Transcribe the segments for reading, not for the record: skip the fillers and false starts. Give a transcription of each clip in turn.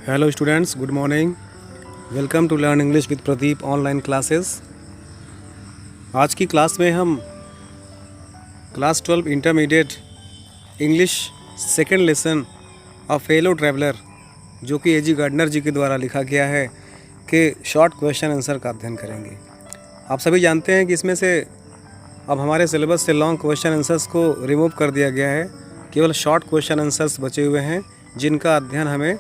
Hello students, good morning. Welcome to learn English with Pradeep online classes. आज की class में हम class 12 intermediate English second lesson of fellow traveller, जो कि एजी gardener जी के द्वारा लिखा गया है, के शॉर्ट क्वेश्चन आंसर का अध्ययन करेंगे। आप सभी जानते हैं कि इसमें से अब हमारे सिलेबस से लॉन्ग क्वेश्चन आंसर्स को रिमूव कर दिया गया है। केवल शॉर्ट क्वेश्चन आंसर्स बचे हुए हैं जिनका अध्ययन हमें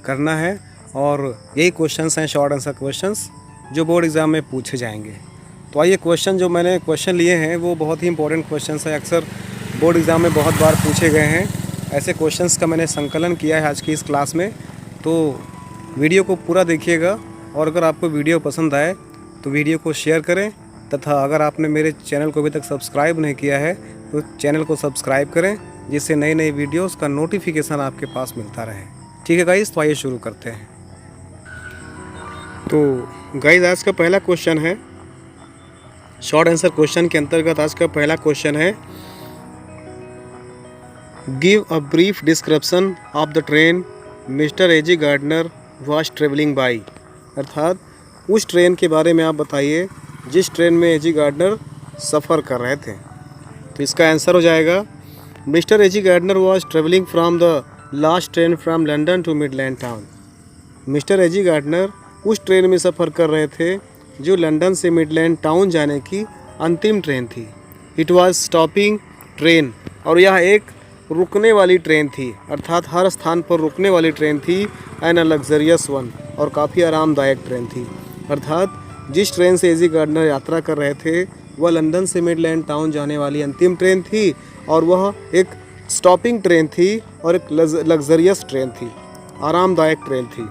करना है, और यही क्वेश्चंस हैं, शॉर्ट आंसर क्वेश्चंस, जो बोर्ड एग्ज़ाम में पूछे जाएंगे। तो आइए, क्वेश्चन जो मैंने क्वेश्चन लिए हैं वो बहुत ही इंपॉर्टेंट क्वेश्चंस हैं, अक्सर बोर्ड एग्ज़ाम में बहुत बार पूछे गए हैं। ऐसे क्वेश्चंस का मैंने संकलन किया है आज की इस क्लास में। तो वीडियो को पूरा देखिएगा, और अगर आपको वीडियो पसंद आए तो वीडियो को शेयर करें, तथा अगर आपने मेरे चैनल को अभी तक सब्सक्राइब नहीं किया है तो चैनल को सब्सक्राइब करें, जिससे नई नई वीडियोज़ का नोटिफिकेशन आपके पास मिलता रहे। ठीक है गाइस, तो आइए शुरू करते हैं। तो गाइस, आज का पहला क्वेश्चन है शॉर्ट आंसर क्वेश्चन के अंतर्गत। आज का पहला क्वेश्चन है, give a brief description of the train Mister A G Gardiner was travelling by. अर्थात उस ट्रेन के बारे में आप बताइए जिस ट्रेन में एजी गार्डनर सफ़र कर रहे थे। तो इसका आंसर हो जाएगा, Mister A G Gardiner was travelling from the last train from London to Midland town. Mister A G Gardiner उस ट्रेन में सफ़र कर रहे थे जो लंदन से मिडलैंड टाउन जाने की अंतिम ट्रेन थी। इट वाज स्टॉपिंग ट्रेन, और यह एक रुकने वाली ट्रेन थी, अर्थात हर स्थान पर रुकने वाली ट्रेन थी। एंड अ लग्जरियस वन, और काफ़ी आरामदायक ट्रेन थी। अर्थात जिस ट्रेन से एजी गार्डनर यात्रा कर रहे थे वह लंदन से मिडलैंड टाउन जाने वाली अंतिम ट्रेन थी, और वह एक स्टॉपिंग ट्रेन थी और एक लग्जरियस ट्रेन थी, आरामदायक ट्रेन थी।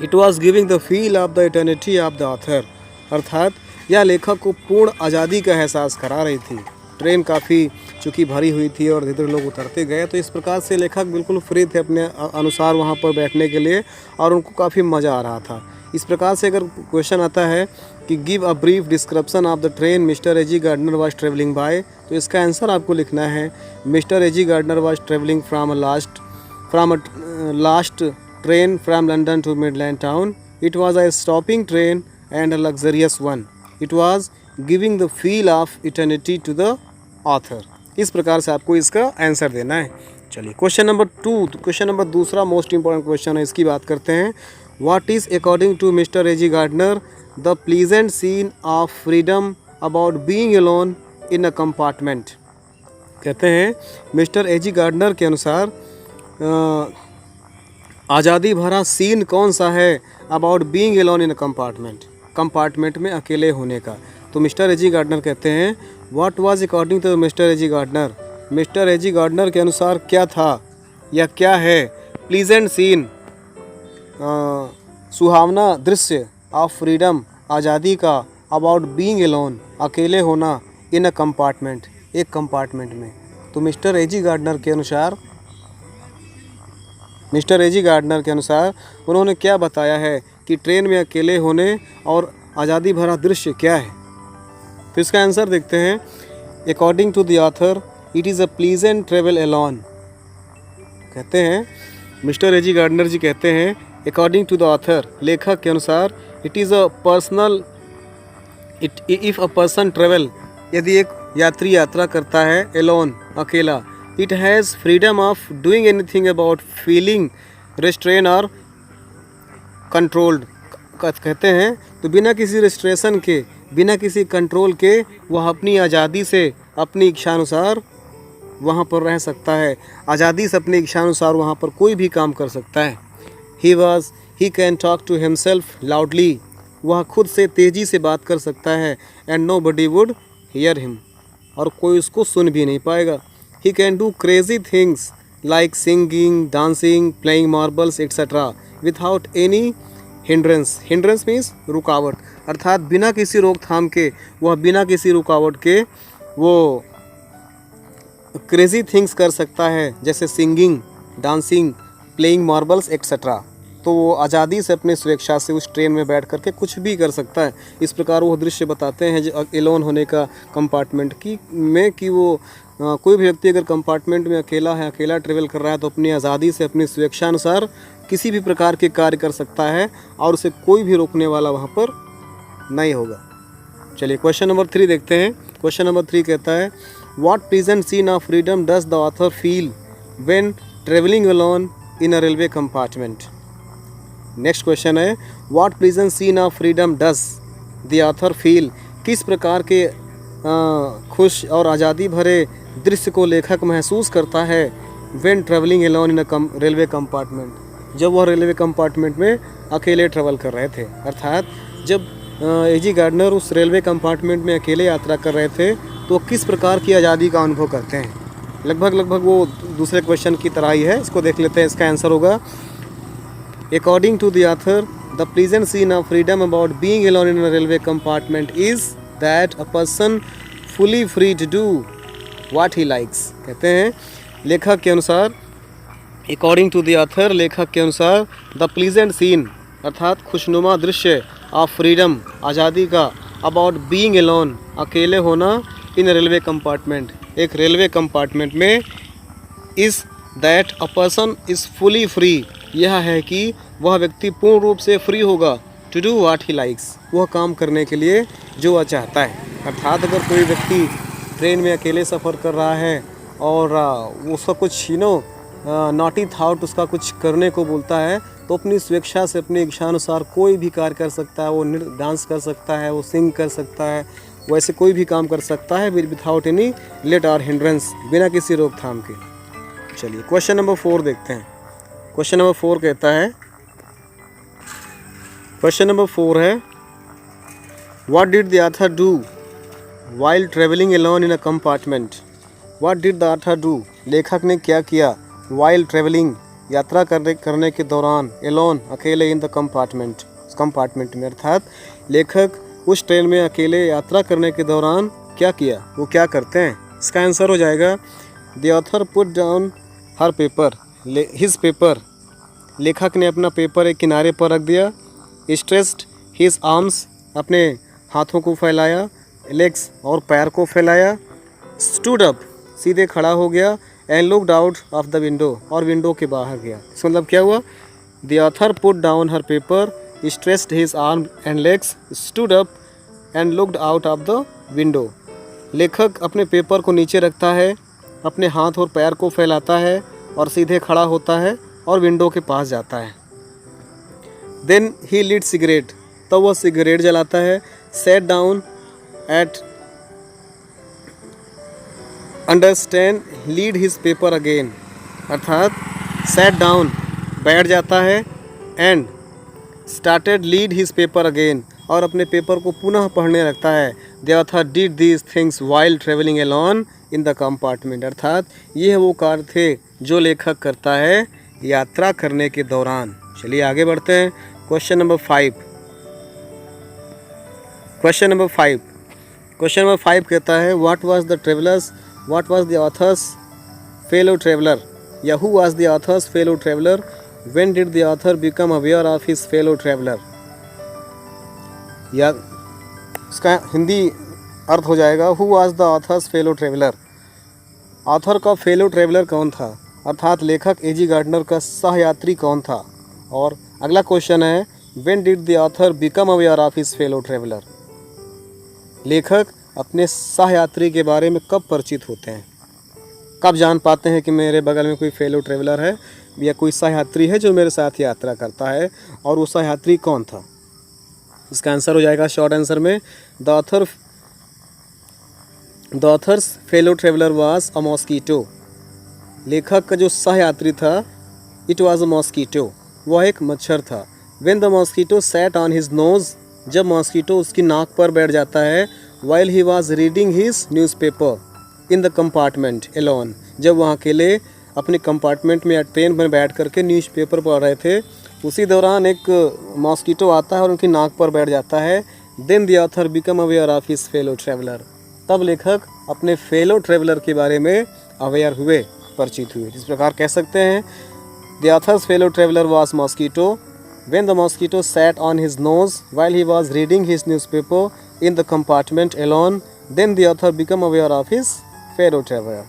It was giving the feel of the eternity of the author. अर्थात यह लेखक को पूर्ण आज़ादी का एहसास करा रही थी। ट्रेन काफ़ी चूँकि भरी हुई थी और धीरे धीरे लोग उतरते गए, तो इस प्रकार से लेखक बिल्कुल फ्री थे अपने अनुसार वहाँ पर बैठने के लिए, और उनको काफ़ी मज़ा आ रहा था। इस प्रकार से अगर क्वेश्चन आता है कि give a brief description of the train Mister A G Gardiner was travelling by, तो इसका आंसर आपको लिखना है, Mister A G Gardiner was travelling from a last train from London to Midland town. It was a stopping train and a luxurious one. It was giving the feel of eternity to the author. इस प्रकार से आपको इसका आंसर देना है। चलिए, question number 2, question number दूसरा मोस्ट इंपॉर्टेंट क्वेश्चन है, इसकी बात करते हैं। What is according to Mr. A.G. Gardner the pleasant scene of freedom about being alone in a compartment? कहते हैं मिस्टर एजी गार्डनर के अनुसार आज़ादी भरा सीन कौन सा है about being alone in a compartment में अकेले होने का। तो मिस्टर एजी गार्डनर कहते हैं, what was according to Mister A G Gardiner, Mister A G Gardiner के अनुसार क्या था या क्या है प्लीजेंट सीन, सुहावना दृश्य, ऑफ फ्रीडम, आज़ादी का, अबाउट बीइंग अलोन, अकेले होना, इन अ कंपार्टमेंट, एक कंपार्टमेंट में। तो मिस्टर एजी गार्डनर के अनुसार उन्होंने क्या बताया है कि ट्रेन में अकेले होने और आज़ादी भरा दृश्य क्या है। तो इसका आंसर देखते हैं। According to the author it is a pleasant travel alone. कहते हैं मिस्टर एजी गार्डनर जी कहते हैं, अकॉर्डिंग टू द ऑथर, लेखक के अनुसार, it is a personal if a person travel, यदि एक यात्री यात्रा करता है एलोन, अकेला, it has freedom of doing anything about feeling restrain और कंट्रोल्ड। कहते हैं तो बिना किसी रेस्ट्रेशन के, बिना किसी कंट्रोल के वह अपनी आज़ादी से, अपनी इच्छानुसार वहाँ पर रह सकता है। आज़ादी से अपनी इच्छानुसार वहाँ पर कोई भी काम कर सकता है। he can talk to himself loudly, वह खुद से तेज़ी से बात कर सकता है। and nobody would hear him, और कोई उसको सुन भी नहीं पाएगा। he can do crazy things like singing, dancing, playing marbles etc. without any hindrance means रुकावट। अर्थात बिना किसी रोकथाम के, वह बिना किसी रुकावट के वो क्रेजी थिंग्स कर सकता है, जैसे singing, dancing, playing marbles etcetera. तो वो आज़ादी से, अपने स्वेच्छा से उस ट्रेन में बैठ करके कुछ भी कर सकता है। इस प्रकार वो दृश्य बताते हैं जो एलोन होने का कंपार्टमेंट कि वो कोई भी व्यक्ति अगर कंपार्टमेंट में अकेला है, अकेला ट्रेवल कर रहा है, तो अपनी आज़ादी से, अपनी स्वेच्छानुसार किसी भी प्रकार के कार्य कर सकता है और उसे कोई भी रोकने वाला वहाँ पर नहीं होगा। चलिए क्वेश्चन नंबर 3 देखते हैं। क्वेश्चन नंबर 3 कहता है what present scene of freedom does the author feel when travelling alone in a railway compartment. Next question है what present scene of freedom does the author feel, किस प्रकार के खुश और आज़ादी भरे दृश्य को लेखक महसूस करता है when travelling alone in a railway compartment, जब वह रेलवे कंपार्टमेंट में अकेले ट्रेवल कर रहे थे। अर्थात जब एजी गार्डनर उस रेलवे कंपार्टमेंट में अकेले यात्रा कर रहे थे तो किस प्रकार की आज़ादी का अनुभव करते हैं। लगभग वो दूसरे क्वेश्चन की तरह ही है। इसको देख लेते हैं। इसका आंसर होगा according to the author the present scene of freedom about being alone in a railway compartment is that a person fully free to do what he likes. कहते हैं लेखक के अनुसार, अकॉर्डिंग टू द ऑथर लेखक के अनुसार the pleasant scene अर्थात खुशनुमा दृश्य ऑफ फ्रीडम आज़ादी का, अबाउट बीइंग अलोन अकेले होना, इन रेलवे कंपार्टमेंट एक रेलवे कंपार्टमेंट में, is that a person is fully free यह है कि वह व्यक्ति पूर्ण रूप से फ्री होगा, to do what he likes वह काम करने के लिए जो वह चाहता है। अर्थात अगर कोई व्यक्ति ट्रेन में अकेले सफ़र कर रहा है और उसका कुछ नॉटी थाउट उसका कुछ करने को बोलता है तो अपनी स्वेच्छा से अपनी इच्छानुसार कोई भी कार्य कर सकता है। वो डांस कर सकता है, वो सिंग कर सकता है, वैसे कोई भी काम कर सकता है विदाउट एनी लेट और हिंड्रेंस, बिना किसी रोकथाम के। चलिए क्वेश्चन नंबर 4 देखते हैं। क्वेश्चन नंबर 4 कहता है, क्वेश्चन नंबर 4 है what did the author do while travelling alone in a compartment. What did the author do लेखक ने क्या किया वाइल ट्रेवलिंग यात्रा करने के दौरान, एलोन अकेले, इन द कंपार्टमेंट में। अर्थात लेखक उस ट्रेन में अकेले यात्रा करने के दौरान क्या किया, वो क्या करते हैं। इसका आंसर हो जाएगा the author put down her paper his paper. लेखक ने अपना पेपर एक किनारे पर रख दिया, स्ट्रेस्ड हिज आर्म्स अपने हाथों को फैलाया, लेग्स और पैर को फैलाया, स्टूड अप सीधे खड़ा हो गया, and looked out of the window और विंडो के बाहर गया। इसका मतलब क्या हुआ, the author put down her paper, stressed his arm and legs, stood up and looked out of the window. लेखक अपने पेपर को नीचे रखता है, अपने हाथ और पैर को फैलाता है और सीधे खड़ा होता है और विंडो के पास जाता है। देन ही लीड सिगरेट, तब वह सिगरेट जलाता है, set down at understand lead his paper again. अर्थात सेट डाउन बैठ जाता है, and started lead his paper again और अपने पेपर को पुनः पढ़ने लगता है। The author did these things while travelling alone in the compartment. अर्थात ये वो कार्य थे जो लेखक करता है यात्रा करने के दौरान। चलिए आगे बढ़ते हैं। Question number 5। क्वेश्चन नंबर 5 कहता है what was the author's fellow traveller, या who was the author's fellow traveller, when did the author become aware of his fellow traveller. या इसका हिंदी अर्थ हो जाएगा who was the author's fellow traveller. Author का fellow traveller कौन था, अर्थात लेखक एजी गार्डनर का सहयात्री कौन था। और अगला क्वेश्चन है when did the author become aware of his fellow traveller. लेखक अपने सहयात्री के बारे में कब परिचित होते हैं, कब जान पाते हैं कि मेरे बगल में कोई फेलो ट्रेवलर है या कोई सहयात्री है जो मेरे साथ यात्रा करता है, और वो सहयात्री कौन था। इसका आंसर हो जाएगा शॉर्ट आंसर में the author's fellow traveller was a mosquito. लेखक का जो सहयात्री था इट वाज अ मॉस्कीटो, वह एक मच्छर था। When the mosquito sat on his nose, जब मॉस्कीटो उसकी नाक पर बैठ जाता है, while he was reading his newspaper in the compartment alone, जब वहाँ अकेले अपने कंपार्टमेंट में या ट्रेन में बैठ करके न्यूज़पेपर पढ़ रहे थे, उसी दौरान एक मॉस्कीटो आता है और उनकी नाक पर बैठ जाता है। Then the author become aware of his fellow traveller, तब लेखक अपने फेलो ट्रेवलर के बारे में अवेयर हुए, परिचित हुए। जिस प्रकार कह सकते हैं the author's fellow traveller was mosquito when the mosquito sat on his nose while he was reading his newspaper in the compartment alone, then the author became aware of his fellow traveler।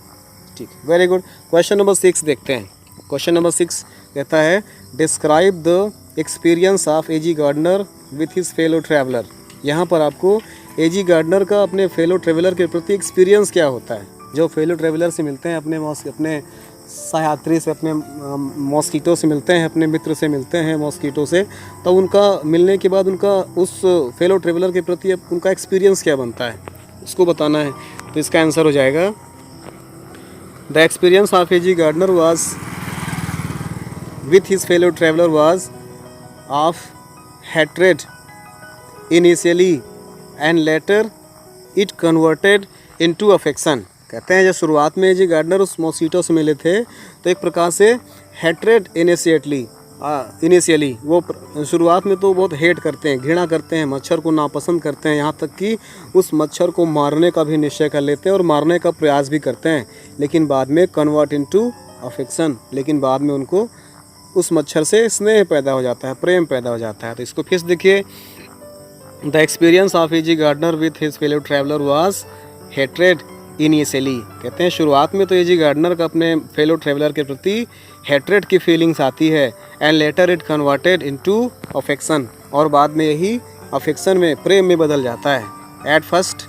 ठीक, very good. Question number 6 देखते हैं। Question number 6 कहता है describe the experience of A G Gardiner with his fellow traveller. यहाँ पर आपको एजी gardener का अपने फेलो ट्रैवलर के प्रति एक्सपीरियंस क्या होता है। जो फेलो ट्रैवलर से मिलते हैं, अपने सहयात्री से, अपने मॉस्कीटो से मिलते हैं, अपने मित्र से मिलते हैं मॉस्कीटो से, तो उनका मिलने के बाद उनका उस फेलो ट्रैवलर के प्रति अब उनका एक्सपीरियंस क्या बनता है, उसको बताना है। तो इसका आंसर हो जाएगा the experience of A G Gardiner was with his fellow traveller was of hatred initially and later it converted into affection. कहते हैं जब शुरुआत में एजी गार्डनर उस मॉस्कीटो से मिले थे तो एक प्रकार से हैट्रेड इनिशियली वो शुरुआत में तो बहुत हेट करते हैं, घृणा करते हैं, मच्छर को नापसंद करते हैं, यहाँ तक कि उस मच्छर को मारने का भी निश्चय कर लेते हैं और मारने का प्रयास भी करते हैं। लेकिन बाद में कन्वर्ट इनटू अफेक्शन, लेकिन बाद में उनको उस मच्छर से स्नेह पैदा हो जाता है, प्रेम पैदा हो जाता है। तो इसको फिर देखिए, the experience of A G Gardiner with his fellow traveller was hatred initially. कहते हैं शुरुआत में तो एजी गार्डनर का अपने फेलो ट्रैवलर के प्रति हेट्रेड की फीलिंग्स आती है, and later it converted into affection, और बाद में यही अफेक्शन में, प्रेम में बदल जाता है। At first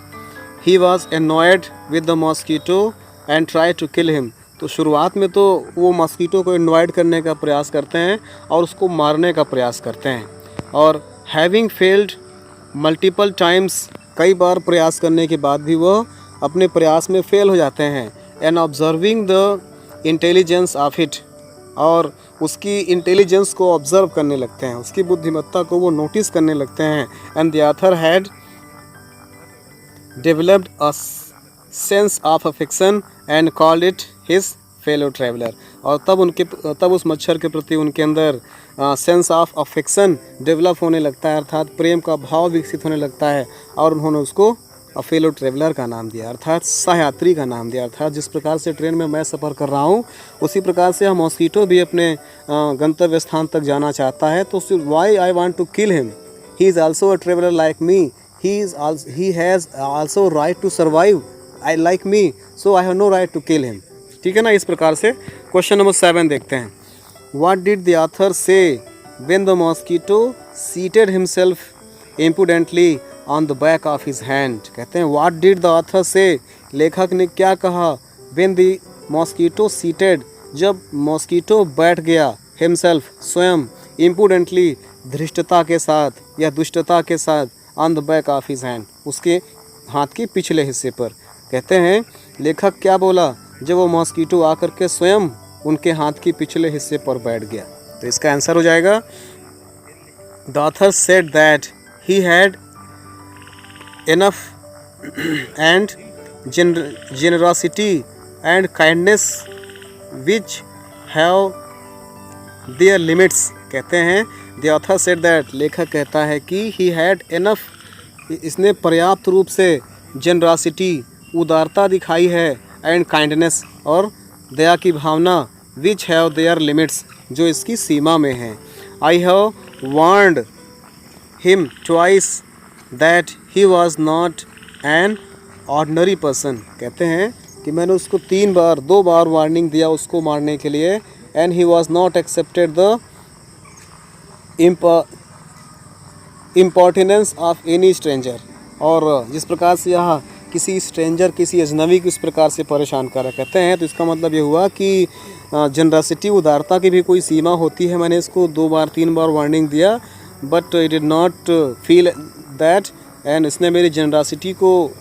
he was annoyed with the mosquito and try to kill him. तो शुरुआत में तो वो मॉस्कीटो को इन्वाइट करने का प्रयास करते हैं और उसको मारने का प्रयास करते हैं। और हैविंग फेल्ड मल्टीपल टाइम्स, कई बार प्रयास करने के बाद भी वह अपने प्रयास में फेल हो जाते हैं। And observing the intelligence of it, और उसकी इंटेलिजेंस को ऑब्जर्व करने लगते हैं, उसकी बुद्धिमत्ता को वो नोटिस करने लगते हैं। And the author had developed a sense of affection and called it his fellow traveller. और तब उस मच्छर के प्रति उनके अंदर सेंस ऑफ अफेक्शन डेवलप होने लगता है, अर्थात प्रेम का भाव विकसित होने लगता है, और उन्होंने उसको फेलो ट्रैवलर का नाम दिया, अर्थात सहयात्री का नाम दिया। अर्थात जिस प्रकार से ट्रेन में मैं सफ़र कर रहा हूँ उसी प्रकार से हम मॉस्कीटो भी अपने गंतव्य स्थान तक जाना चाहता है। तो why I want to kill him, he is also a traveller like me, he has also right to survive I like me, so I have no right to kill him. ठीक है ना। इस प्रकार से क्वेश्चन नंबर 7 देखते हैं। What did the author say when the mosquito seated himself impudently on the back of his hand. कहते हैं व्हाट डिड द ऑथर से, लेखक ने क्या कहा, व्हेन द मॉस्कीटो सीटेड, जब मॉस्कीटो बैठ गया, हिमसेल्फ स्वयं, इम्पुडेंटली धृष्टता के साथ या दुष्टता के साथ, on the back of his hand, उसके हाथ के पिछले हिस्से पर। कहते हैं लेखक क्या बोला, जब वो मॉस्कीटो आकर के स्वयं उनके हाथ के पिछले हिस्से पर बैठ गया। तो इसका आंसर हो जाएगा the author said that he had enough and generosity and kindness which have their limits। कहते हैं the author said that, लेखक कहता है कि he had enough, इसने पर्याप्त रूप से generosity, उदारता दिखाई है, and kindness, और दया की भावना, which have their limits, जो इसकी सीमा में है। I have warned him twice that he was not an ordinary person। कहते हैं कि मैंने उसको 2 बार वार्निंग दिया उसको मारने के लिए। and he was not accepted the impertinence of any stranger। और जिस प्रकार से यहाँ किसी स्ट्रेंजर, किसी अजनबी को इस प्रकार से परेशान कर कहते हैं, तो इसका मतलब ये हुआ कि जनरसिटी, उदारता की भी कोई सीमा होती है। मैंने इसको 2-3 बार वार्निंग दिया, but I did not feel that, and इसने मेरी जनरसिटी को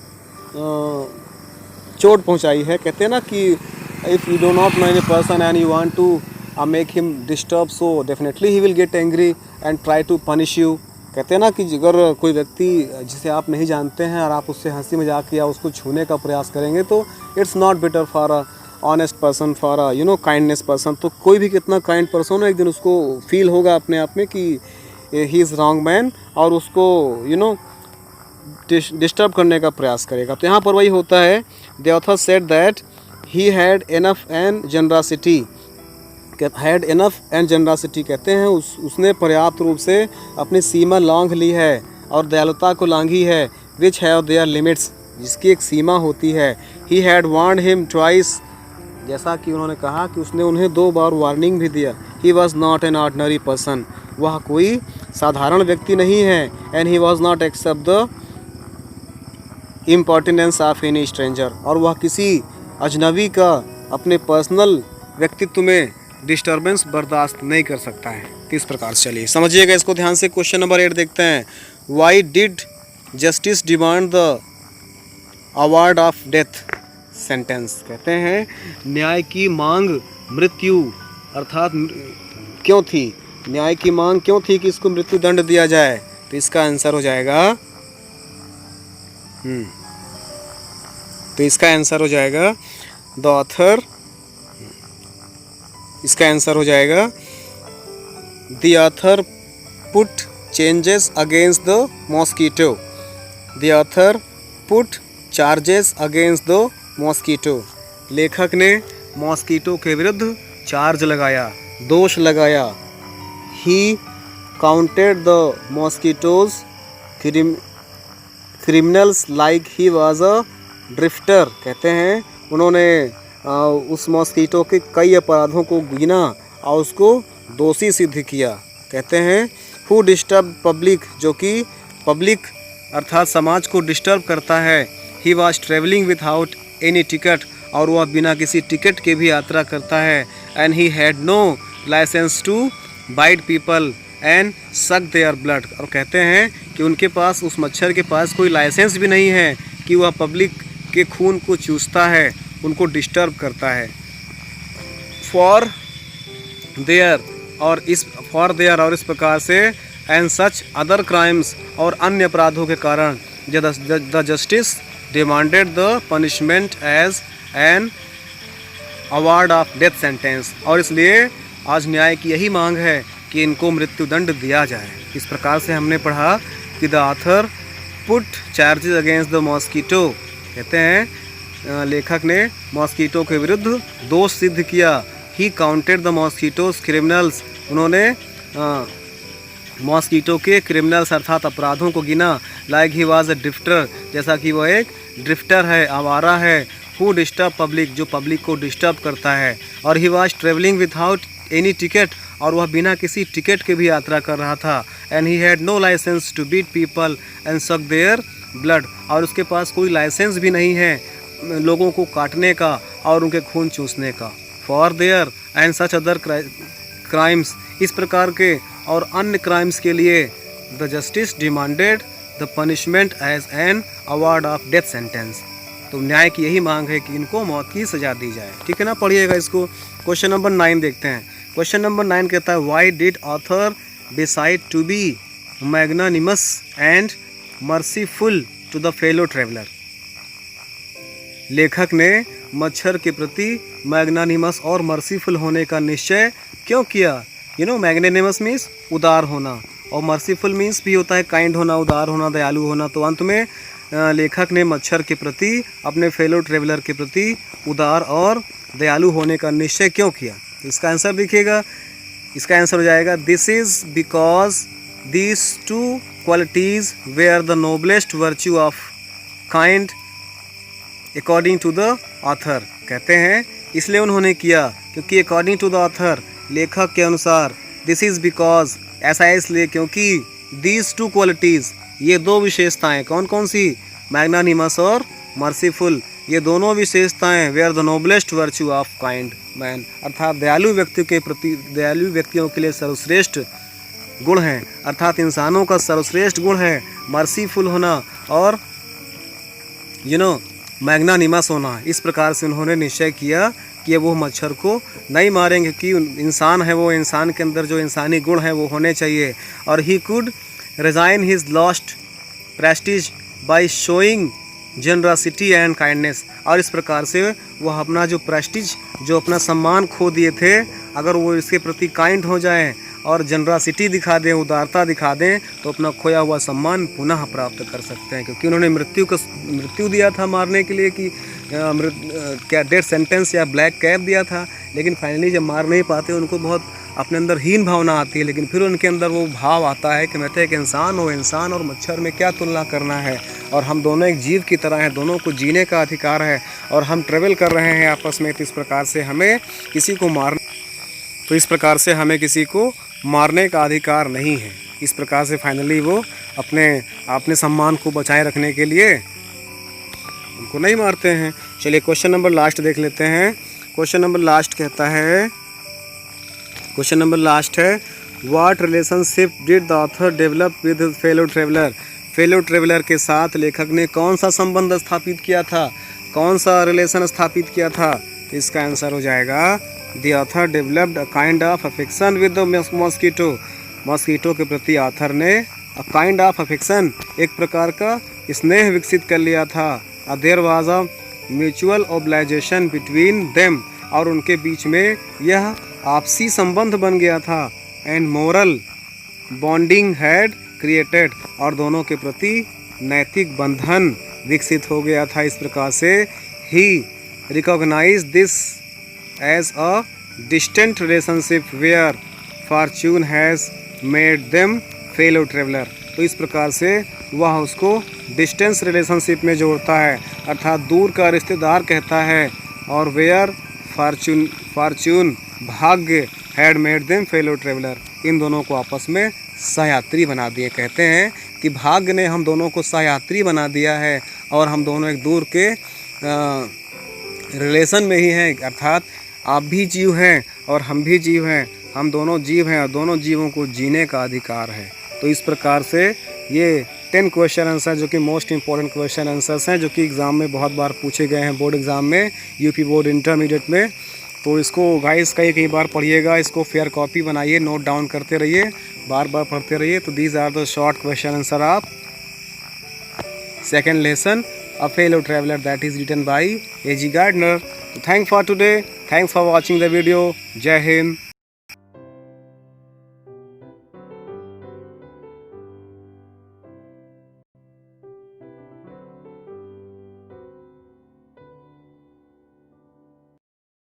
चोट पहुंचाई है। कहते हैं ना कि if you do not know any person and you want to make him disturb, so definitely he will get angry and try to punish you. कहते हैं ना कि अगर कोई व्यक्ति जिसे आप नहीं जानते हैं और आप उससे हंसी मजाक या उसको छूने का प्रयास करेंगे, तो it's not better for a honest person, for a kindness person. तो कोई भी कितना काइंड पर्सन हो, एक दिन उसको फील होगा अपने आप में कि ही इज़ रॉन्ग मैन, और उसको डिस्टर्ब करने का प्रयास करेगा। तो यहाँ पर वही होता है, the author said that he had enough and generosity, had enough and generosity, कहते हैं उसने पर्याप्त रूप से अपनी सीमा लांघ ली है और दयालुता को लांघी है, विच हैव देयर लिमिट्स, जिसकी एक सीमा होती है। He had warned him twice जैसा कि उन्होंने कहा कि उसने उन्हें 2 बार वार्निंग भी दिया। He was not an ordinary person, वह कोई साधारण व्यक्ति नहीं है। And he was not accept the importance of any stranger, और वह किसी अजनबी का अपने पर्सनल व्यक्तित्व में डिस्टर्बेंस बर्दाश्त नहीं कर सकता है। तो इस प्रकार से चलिए समझिएगा इसको ध्यान से। क्वेश्चन नंबर 8 देखते हैं। Why did justice demand the award of death sentence? कहते हैं न्याय की मांग मृत्यु अर्थात क्यों थी, न्याय की मांग क्यों थी कि इसको मृत्यु दंड दिया जाए? तो इसका आंसर हो जाएगा द ऑथर, इसका आंसर हो जाएगा the author put changes against the mosquito. The author put charges against the mosquito. लेखक ने मॉस्किटो के विरुद्ध चार्ज लगाया, दोष लगाया। He counted the mosquitoes criminals like he was a drifter. कहते हैं उन्होंने उस मॉस्किटो के कई अपराधों को गिना और उसको दोषी सिद्ध किया। कहते हैं हु डिस्टर्ब पब्लिक, जो कि पब्लिक अर्थात समाज को डिस्टर्ब करता है। He was travelling without any ticket, और वह बिना किसी टिकट के भी यात्रा करता है। And he had no licence to bite people and suck their blood, और कहते हैं कि उनके पास, उस मच्छर के पास कोई लाइसेंस भी नहीं है कि वह पब्लिक के खून को चूसता है, उनको डिस्टर्ब करता है। फॉर देयर और इस प्रकार से एंड सच अदर क्राइम्स, और अन्य अपराधों के कारण the justice demanded the punishment as an award of death sentence, और इसलिए आज न्याय की यही मांग है कि इनको मृत्युदंड दिया जाए। इस प्रकार से हमने पढ़ा कि the author put charges against the mosquito. कहते हैं लेखक ने मॉस्किटो के विरुद्ध दोष सिद्ध किया। He counted the mosquitoes criminals, उन्होंने मॉस्किटो के क्रिमिनल्स अर्थात अपराधों को गिना। Like he was a drifter, जैसा कि वह एक ड्रिफ्टर है, आवारा है। हु डिस्टर्ब पब्लिक, जो पब्लिक को डिस्टर्ब करता है। और he was travelling without any ticket, और वह बिना किसी टिकट के भी यात्रा कर रहा था। And he had no licence to beat people and suck their blood, और उसके पास कोई लाइसेंस भी नहीं है लोगों को काटने का और उनके खून चूसने का। For their and such other crimes, इस प्रकार के और अन्य क्राइम्स के लिए the justice demanded the punishment as an award of death sentence. तो न्याय की यही मांग है कि इनको मौत की सजा दी जाए। ठीक है ना, पढ़िएगा इसको। क्वेश्चन नंबर 9 देखते हैं। क्वेश्चन नंबर 9 कहता है why did author decide to be magnanimous and merciful to the fellow traveller? लेखक ने मच्छर के प्रति मैग्नानिमस और मर्सीफुल होने का निश्चय क्यों किया? मैग्नानिमस मीन्स उदार होना, और मर्सीफुल मीन्स भी होता है काइंड होना, उदार होना, दयालु होना। तो अंत में लेखक ने मच्छर के प्रति, अपने फेलो ट्रेवलर के प्रति उदार और दयालु होने का निश्चय क्यों किया? इसका आंसर देखिएगा। इसका आंसर हो जाएगा this is because these two qualities were the noblest virtue of kind according to the author. कहते हैं इसलिए उन्होंने किया क्योंकि अकॉर्डिंग टू द ऑथर, लेखक के अनुसार, दिस इज बिकॉज, ऐसा है इसलिए क्योंकि दीज टू क्वालिटीज, ये दो विशेषताएं, कौन कौन सी? मैग्नानिमस और मर्सीफुल, ये दोनों विशेषताएं were the noblest virtue of kind man, अर्थात दयालु व्यक्ति के प्रति, दयालु व्यक्तियों के लिए सर्वश्रेष्ठ गुण हैं, अर्थात इंसानों का सर्वश्रेष्ठ गुण है मर्सीफुल होना और मैग्नानिमस होना। इस प्रकार से उन्होंने निश्चय किया कि वो मच्छर को नहीं मारेंगे, कि इंसान है वो, इंसान के अंदर जो इंसानी गुण है वो होने चाहिए। और he could regain his lost prestige by showing generosity and kindness, और इस प्रकार से वह अपना जो प्रेस्टीज, जो अपना सम्मान खो दिए थे, अगर वो इसके प्रति काइंड हो जाएं और जनरसिटी दिखा दें, उदारता दिखा दें, तो अपना खोया हुआ सम्मान पुनः प्राप्त कर सकते हैं। क्योंकि उन्होंने मृत्यु दिया था मारने के लिए, कि क्या डेथ सेंटेंस या ब्लैक कैप दिया था, लेकिन फाइनली जब मार नहीं पाते, उनको बहुत अपने अंदर हीन भावना आती है, लेकिन फिर उनके अंदर वो भाव आता है कि मैं तो एक इंसान हूँ, इंसान और मच्छर में क्या तुलना करना है, और हम दोनों एक जीव की तरह हैं, दोनों को जीने का अधिकार है, और हम ट्रेवल कर रहे हैं आपस में। तो इस प्रकार से हमें किसी को मारने का अधिकार नहीं है। इस प्रकार से फाइनली वो अपने सम्मान को बचाए रखने के लिए उनको नहीं मारते हैं। चलिए क्वेश्चन नंबर लास्ट देख लेते हैं। क्वेश्चन नंबर लास्ट है what relationship did the author develop with his fellow traveller. Fellow traveller के साथ लेखक ने कौन सा संबंध स्थापित किया था, कौन सा रिलेशन स्थापित किया था? तो इसका आंसर हो जाएगा the author developed a kind of affection with the mosquito. Mosquito के प्रति ऑथर ने अ काइंड ऑफ अफेक्शन, एक प्रकार का स्नेह विकसित कर लिया था। There was a mutual obligation between them, और उनके बीच में यह आपसी संबंध बन गया था। And moral bonding had created, और दोनों के प्रति नैतिक बंधन विकसित हो गया था। इस प्रकार से he recognize this as a distant relationship where fortune has made them fellow traveller. तो इस प्रकार से वह उसको डिस्टेंस रिलेशनशिप में जोड़ता है, अर्थात दूर का रिश्तेदार कहता है, और वेयर फॉर्च्यून भाग्य had made them fellow traveller, इन दोनों को आपस में सहयात्री बना दिए। कहते हैं कि भाग्य ने हम दोनों को सहयात्री बना दिया है, और हम दोनों एक दूर के रिलेशन में ही हैं, अर्थात आप भी जीव हैं और हम भी जीव हैं, हम दोनों जीव हैं और दोनों जीवों को जीने का अधिकार है। तो इस प्रकार से ये 10 क्वेश्चन आंसर जो कि मोस्ट इंपॉर्टेंट क्वेश्चन आंसर्स हैं, जो कि एग्ज़ाम में बहुत बार पूछे गए हैं, बोर्ड एग्ज़ाम में, यूपी बोर्ड इंटरमीडिएट में। तो इसको गाइस कई बार पढ़िएगा, इसको फेयर कॉपी बनाइए, नोट डाउन करते रहिए, बार बार पढ़ते रहिए। तो these are the short question answer of second lesson a fellow traveller that is written by A.G. Gardner. So thanks for today. Thanks for watching the video. Jai Hind.